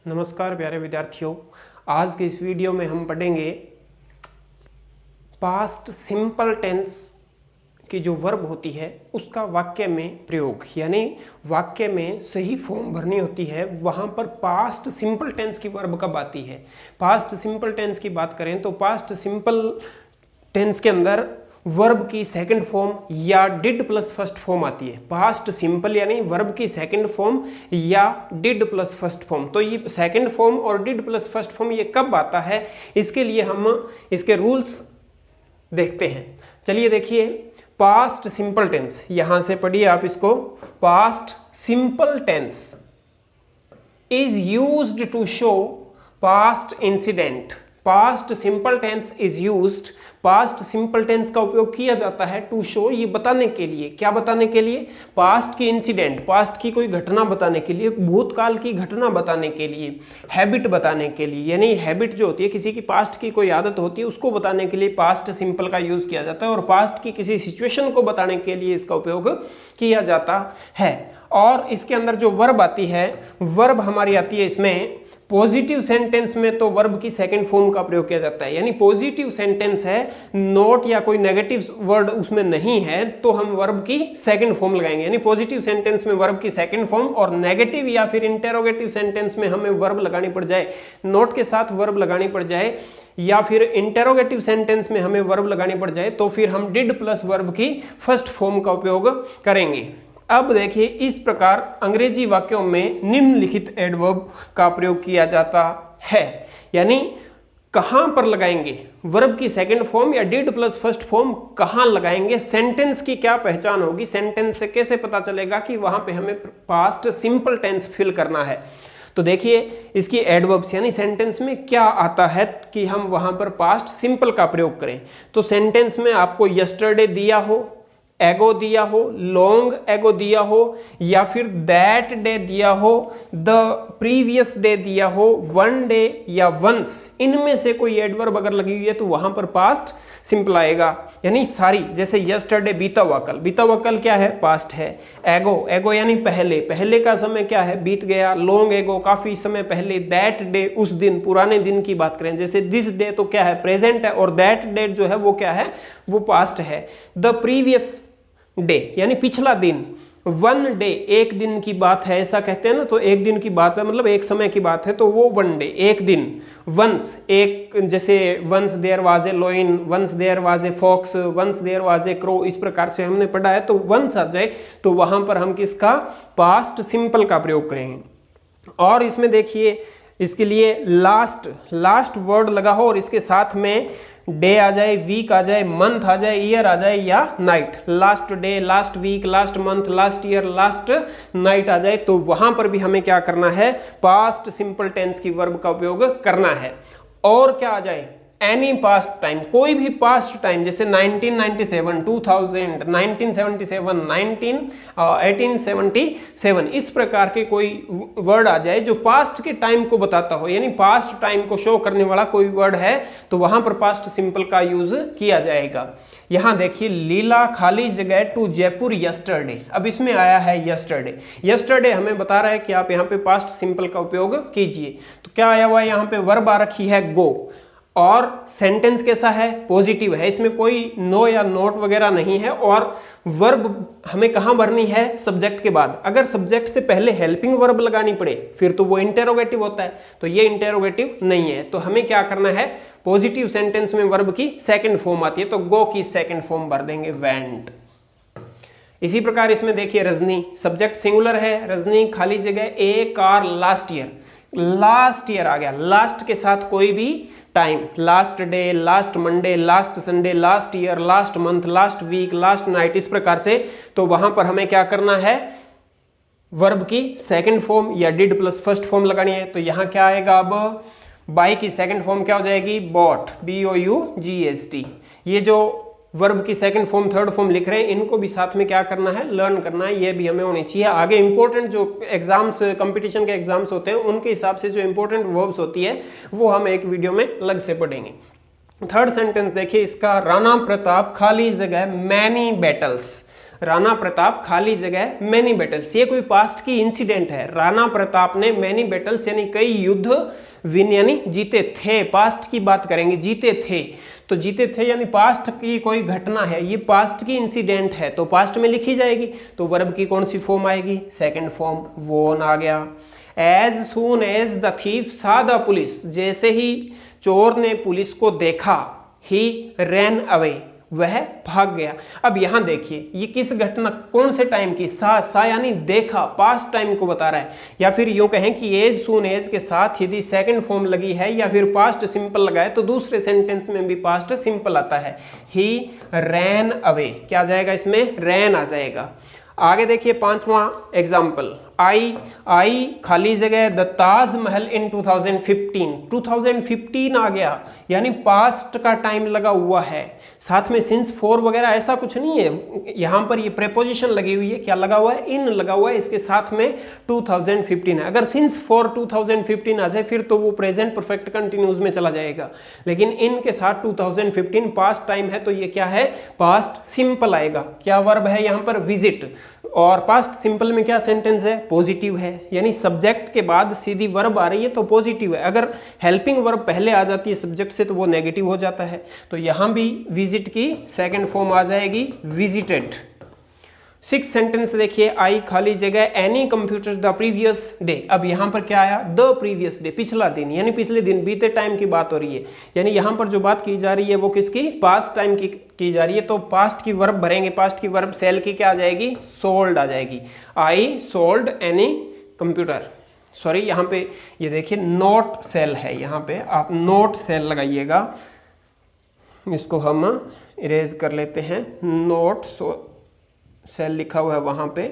नमस्कार प्यारे विद्यार्थियों, आज के इस वीडियो में हम पढ़ेंगे पास्ट सिंपल टेंस की जो वर्ब होती है उसका वाक्य में प्रयोग, यानी वाक्य में सही फॉर्म भरनी होती है। वहाँ पर पास्ट सिंपल टेंस की वर्ब कब आती है। पास्ट सिंपल टेंस की बात करें तो पास्ट सिंपल टेंस के अंदर वर्ब की सेकंड फॉर्म या डिड प्लस फर्स्ट फॉर्म आती है। पास्ट सिंपल यानी वर्ब की सेकंड फॉर्म या डिड प्लस फर्स्ट फॉर्म। तो ये सेकंड फॉर्म और डिड प्लस फर्स्ट फॉर्म ये कब आता है, इसके लिए हम इसके रूल्स देखते हैं। चलिए देखिए, पास्ट सिंपल टेंस, यहां से पढ़िए आप इसको। Past simple tense is used to show past incident. Past simple tense is used, past simple tense का उपयोग किया जाता है टू शो, ये बताने के लिए। क्या बताने के लिए? पास्ट की इंसिडेंट, पास्ट की कोई घटना बताने के लिए, भूतकाल की घटना बताने के लिए, हैबिट बताने के लिए, यानी हैबिट जो होती है किसी की पास्ट की कोई आदत होती है उसको बताने के लिए पास्ट सिंपल का यूज किया जाता है, और पास्ट की किसी सिचुएशन को बताने के लिए इसका उपयोग किया जाता है। और इसके अंदर जो वर्ब आती है, वर्ब हमारी आती है इसमें पॉजिटिव सेंटेंस में तो वर्ब की सेकंड फॉर्म का प्रयोग किया जाता है। यानी पॉजिटिव सेंटेंस है, नोट या कोई नेगेटिव वर्ड उसमें नहीं है, तो हम वर्ब की सेकंड फॉर्म लगाएंगे। यानी पॉजिटिव सेंटेंस में वर्ब की सेकंड फॉर्म, और नेगेटिव या फिर इंटेरोगेटिव सेंटेंस में हमें वर्ब लगानी पड़ जाए, नोट के साथ वर्ब लगानी पड़ जाए, या फिर इंटेरोगेटिव सेंटेंस में हमें वर्ब लगानी पड़ जाए, तो फिर हम डिड प्लस वर्ब की फर्स्ट फॉर्म का उपयोग करेंगे। अब देखिए, इस प्रकार अंग्रेजी वाक्यों में निम्नलिखित एडवर्ब का प्रयोग किया जाता है। यानी कहां पर लगाएंगे वर्ब की सेकंड फॉर्म या डिड प्लस फर्स्ट फॉर्म, कहां लगाएंगे, सेंटेंस की क्या पहचान होगी, सेंटेंस से कैसे पता चलेगा कि वहां पे हमें पास्ट सिंपल टेंस फिल करना है। तो देखिए, इसकी एडवर्ब्स यानी सेंटेंस में क्या आता है कि हम वहां पर पास्ट सिंपल का प्रयोग करें। तो सेंटेंस में आपको यस्टरडे दिया हो, एगो दिया हो, लॉन्ग एगो दिया हो, या फिर दैट डे दिया हो, द प्रीवियस डे दिया हो, वन डे या वंस, इनमें से कोई एडवर्ब अगर लगी हुई है तो वहां पर पास्ट सिंपल आएगा। यानी सारी, जैसे यस्टरडे बीता हुआ कल, बीता हुआ कल क्या है? पास्ट है। एगो, एगो यानी पहले, पहले का समय क्या है? बीत गया। लॉन्ग एगो काफी समय पहले। दैट डे उस दिन, पुराने दिन की बात करें, जैसे दिस डे तो क्या है? प्रेजेंट है, और दैट डे जो है वो क्या है? वो पास्ट है। द प्रीवियस डे यानी पिछला दिन। वन डे एक दिन की बात है, ऐसा कहते हैं ना, तो एक दिन की बात है, मतलब एक समय की बात है, तो वो वन डे एक दिन। वंस एक, जैसे once there was a lion, once there was a fox, once there was a crow, इस प्रकार से हमने पढ़ा है। तो वंस आ जाए तो वहां पर हम किसका? पास्ट सिंपल का प्रयोग करेंगे। और इसमें देखिए, इसके लिए लास्ट वर्ड लगा हो और इसके साथ में डे आ जाए, वीक आ जाए, मंथ आ जाए, ईयर आ जाए, या night. Last day, last week, last month, last year, last night आ जाए, तो वहां पर भी हमें क्या करना है? पास्ट सिंपल टेंस की वर्ब का उपयोग करना है। और क्या आ जाए? एनी पास्ट टाइम, कोई भी पास्ट टाइम, जैसे 1997, 2000, 1977, 1877, इस प्रकार के कोई वर्ड आ जाए जो पास्ट के टाइम को बताता हो, यानी पास्ट टाइम को शो करने वाला कोई वर्ड है, तो वहां पर पास्ट सिंपल का यूज किया जाएगा। यहां देखिए, लीला खाली जगह टू जयपुर यस्टरडे। अब इसमें आया है यस्टरडे। यस्टरडे हमें बता रहा है कि आप यहाँ पे पास्ट सिंपल का उपयोग कीजिए। तो क्या आया हुआ है यहाँ पे? वर्ब आ रखी है गो, और सेंटेंस कैसा है? पॉजिटिव है, इसमें कोई नो या नोट वगैरह नहीं है। और वर्ब हमें कहां भरनी है? सब्जेक्ट के बाद। अगर सब्जेक्ट से पहले हेल्पिंग वर्ब लगानी पड़े फिर तो वो इंटेरोगेटिव होता है, तो ये इंटेरोगेटिव नहीं है। तो हमें क्या करना है? पॉजिटिव सेंटेंस में वर्ब की सेकंड फॉर्म आती है, तो गो की सेकंड फॉर्म भर देंगे, वेंट। इसी प्रकार इसमें देखिए, रजनी, सब्जेक्ट सिंगुलर है, रजनी खाली जगह a car last year, last year आ गया। लास्ट के साथ कोई भी time, last day, last Monday, last Sunday, last year, last month, last week, last night, इस प्रकार से। तो वहां पर हमें क्या करना है? वर्ब की सेकंड फॉर्म या डिड प्लस फर्स्ट फॉर्म लगानी है। तो यहां क्या आएगा? अब बाई की सेकंड फॉर्म क्या हो जाएगी? Bought, BOUGST। ये जो वर्ब की सेकंड फॉर्म, थर्ड फॉर्म लिख रहे हैं, इनको भी साथ में क्या करना है? लर्न करना है। ये भी हमें होनी चाहिए। आगे इंपॉर्टेंट जो एग्जाम्स, कंपटीशन के एग्जाम्स होते हैं, उनके हिसाब से जो इंपॉर्टेंट वर्ब्स होती है वो हम एक वीडियो में अलग से पढ़ेंगे। थर्ड सेंटेंस देखिए इसका, राणा प्रताप खाली जगह मैनी बैटल्स। राणा प्रताप खाली जगह मैनी बैटल्स, ये कोई पास्ट की इंसिडेंट है। राणा प्रताप ने मैनी बैटल्स यानी कई युद्ध विन यानी जीते थे, पास्ट की बात करेंगे, जीते थे। तो जीते थे यानी पास्ट की कोई घटना है, ये पास्ट की इंसिडेंट है तो पास्ट में लिखी जाएगी। तो वर्ब की कौन सी फॉर्म आएगी? सेकंड फॉर्म, वॉन आ गया। As soon as the thief saw the police, जैसे ही चोर ने पुलिस को देखा, ही रैन अवे, वह भाग गया। अब यहां देखिए ये किस घटना, कौन से टाइम की? सा यानी देखा, पास्ट टाइम को बता रहा है। या फिर यूं कहें कि एज सून एज के साथ यदि सेकंड फॉर्म लगी है या फिर पास्ट सिंपल लगा है तो दूसरे सेंटेंस में भी पास्ट सिंपल आता है। ही रैन अवे, क्या आ जाएगा इसमें? रैन आ जाएगा। आगे देखिए 5वां एग्जाम्पल, आई खाली जगह द ताजमहल इन 2015 आ गया यानी पास्ट का टाइम लगा हुआ है, साथ में सिंस फॉर वगैरह ऐसा कुछ नहीं है, यहां पर ये प्रेपोजिशन लगी हुई है, क्या लगा हुआ है? इन लगा हुआ है, इसके साथ में 2015 है। अगर सिंस फॉर 2015 आ जाए फिर तो वो प्रेजेंट परफेक्ट कंटिन्यूज में चला जाएगा, लेकिन इन के साथ 2015 पास्ट टाइम है तो ये क्या है? पास्ट सिंपल आएगा। क्या वर्ब है यहां पर? विजिट। और पास्ट सिंपल में क्या सेंटेंस है? पॉजिटिव है, यानी सब्जेक्ट के बाद सीधी वर्ब आ रही है तो पॉजिटिव है। अगर हेल्पिंग वर्ब पहले आ जाती है सब्जेक्ट से तो वो नेगेटिव हो जाता है। तो यहां भी विजिट की सेकंड फॉर्म आ जाएगी विजिटेड। 6 सेंटेंस देखिए, आई खाली जगह any computer the previous day. अब यहां पर क्या आया? द प्रीवियस डे, पिछला दिन, यानी पिछले दिन, बीते टाइम की बात हो रही है। यानी यहां पर जो बात की जा रही है वो किसकी? पास्ट टाइम की जा रही है। तो पास्ट की वर्ब भरेंगे, पास्ट की वर्ब सेल की क्या आ जाएगी? सोल्ड आ जाएगी। I sold any computer, sorry यहाँ पे ये देखिए नोट सेल है, यहाँ पे आप नोट सेल लगाइएगा, इसको हम इरेज कर लेते हैं। नोट सेल लिखा हुआ है वहां पे,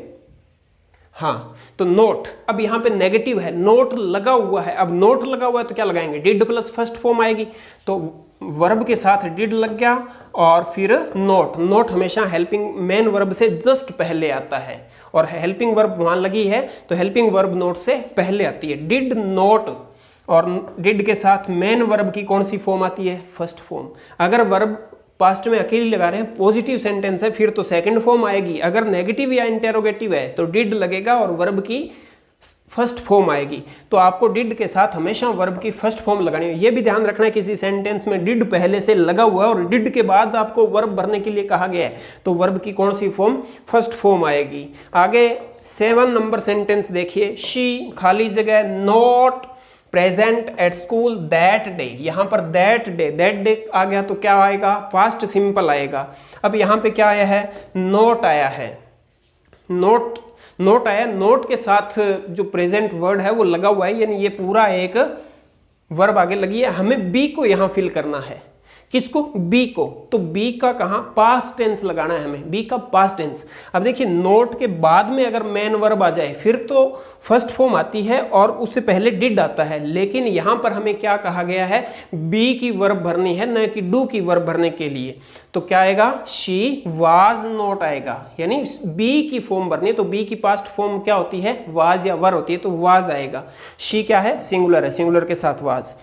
हाँ, तो नोट। अब यहाँ पे नेगेटिव है, नोट लगा हुआ है। अब नोट लगा हुआ है तो क्या लगाएंगे? डिड प्लस फर्स्ट फॉर्म आएगी, तो वर्ब के साथ डिड लग गया और फिर नोट। नोट हमेशा हेल्पिंग मेन वर्ब से जस्ट पहले आता है, और हेल्पिंग वर्ब वहां लगी है तो हेल्पिंग वर्ब नोट से पहले आती है। डिड नोट, और डिड के साथ मेन वर्ब की कौन सी फॉर्म आती है? First form. अगर वर्ब पास्ट में अकेली लगा रहे हैं, पॉजिटिव सेंटेंस है, फिर तो सेकंड फॉर्म आएगी। अगर नेगेटिव या इंटेरोगेटिव है तो डिड लगेगा और वर्ब की फर्स्ट फॉर्म आएगी। तो आपको डिड के साथ हमेशा वर्ब की फर्स्ट फॉर्म लगानी है। ये भी ध्यान रखना है किसी सेंटेंस में डिड पहले से लगा हुआ है और डिड के बाद आपको वर्ब भरने के लिए कहा गया है तो वर्ब की कौन सी फॉर्म? फर्स्ट फॉर्म आएगी। आगे 7 नंबर सेंटेंस देखिए, शी खाली जगह not present at school that day. यहां पर दैट डे आ गया तो क्या आएगा? पास्ट सिंपल आएगा। अब यहां पे क्या आया है? नोट आया है, नोट आया, नोट के साथ जो प्रेजेंट वर्ड है वो लगा हुआ है, यानी ये पूरा एक वर्ब आगे लगी है। हमें बी को यहां फिल करना है। किसको? बी को। तो बी का कहां? पास्ट टेंस लगाना है हमें, बी का पास्ट टेंस। अब देखिए नोट के बाद में अगर मेन वर्ब आ जाए फिर तो फर्स्ट फॉर्म आती है और उससे पहले डिड आता है, लेकिन यहां पर हमें क्या कहा गया है? बी की वर्ब भरनी है, न कि डू की वर्ब भरने के लिए। तो क्या आएगा? शी वाज नॉट आएगा, यानी बी की फॉर्म भरनी है। तो बी की पास्ट फॉर्म क्या होती है? वाज या वर होती है, तो वाज आएगा। शी क्या है? सिंगुलर है, सिंगुलर के साथ वाज।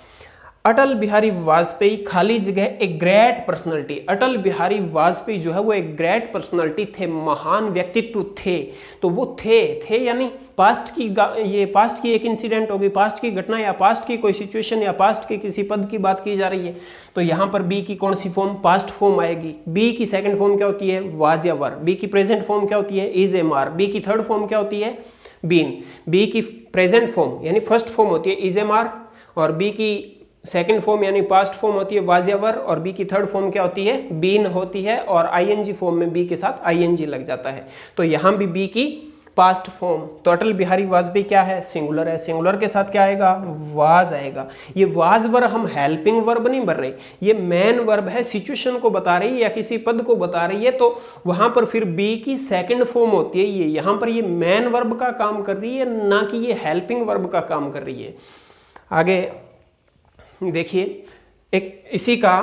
अटल बिहारी वाजपेयी खाली जगह एक ग्रेट पर्सनालिटी। अटल बिहारी वाजपेयी जो है वो एक ग्रेट पर्सनालिटी थे, महान व्यक्तित्व थे। तो वो थे यानी पास्ट की, ये पास्ट की एक इंसिडेंट होगी, पास्ट की घटना या पास्ट की कोई सिचुएशन या पास्ट के किसी पद की बात की जा रही है। तो यहाँ पर बी की कौन सी फॉर्म? पास्ट फॉर्म आएगी। बी की सेकंड फॉर्म क्या होती है? वाज या वर। बी की प्रेजेंट फॉर्म क्या होती है? Is am are. बी की थर्ड फॉर्म क्या होती है? बीन। बी की प्रेजेंट फॉर्म यानी फर्स्ट फॉर्म होती है इज एम आर, और बी की सेकंड फॉर्म यानी पास्ट फॉर्म होती है वाज या वर, और बी की थर्ड फॉर्म क्या होती है? बीन होती है, और आईएनजी फॉर्म में बी के साथ आईएनजी लग जाता है। तो यहां भी बी की पास्ट फॉर्म। तो अटल बिहारी वाजपेयी क्या है? सिंगुलर है, सिंगुलर के साथ क्या आएगा? वाज आएगा। ये वाज वर्ब हम हेल्पिंग वर्ब नहीं भर रहे, ये मेन वर्ब है, सिचुएशन को बता रही है या किसी पद को बता रही है, तो वहां पर फिर बी की सेकंड फॉर्म होती है। ये यहां पर ये मेन वर्ब का काम कर रही है, ना कि ये हेल्पिंग वर्ब का काम कर रही है। आगे देखिए एक इसी का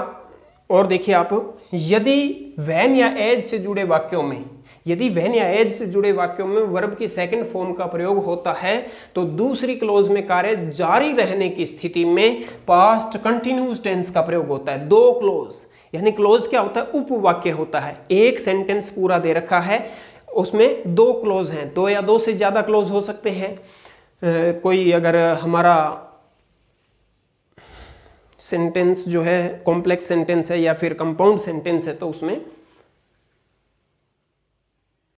और देखिए आप, यदि व्हेन या एज से जुड़े वाक्यों में, यदि व्हेन या एज से जुड़े वाक्यों में वर्ब की सेकंड फॉर्म का प्रयोग होता है तो दूसरी क्लोज में कार्य जारी रहने की स्थिति में पास्ट कंटिन्यूअस टेंस का प्रयोग होता है। दो क्लोज, यानी क्लोज क्या होता है? उपवाक्य होता है। एक सेंटेंस पूरा दे रखा है, उसमें दो क्लोज हैं, दो या दो से ज़्यादा क्लोज हो सकते हैं। कोई अगर हमारा सेंटेंस जो है कॉम्प्लेक्स सेंटेंस है या फिर कंपाउंड सेंटेंस है तो उसमें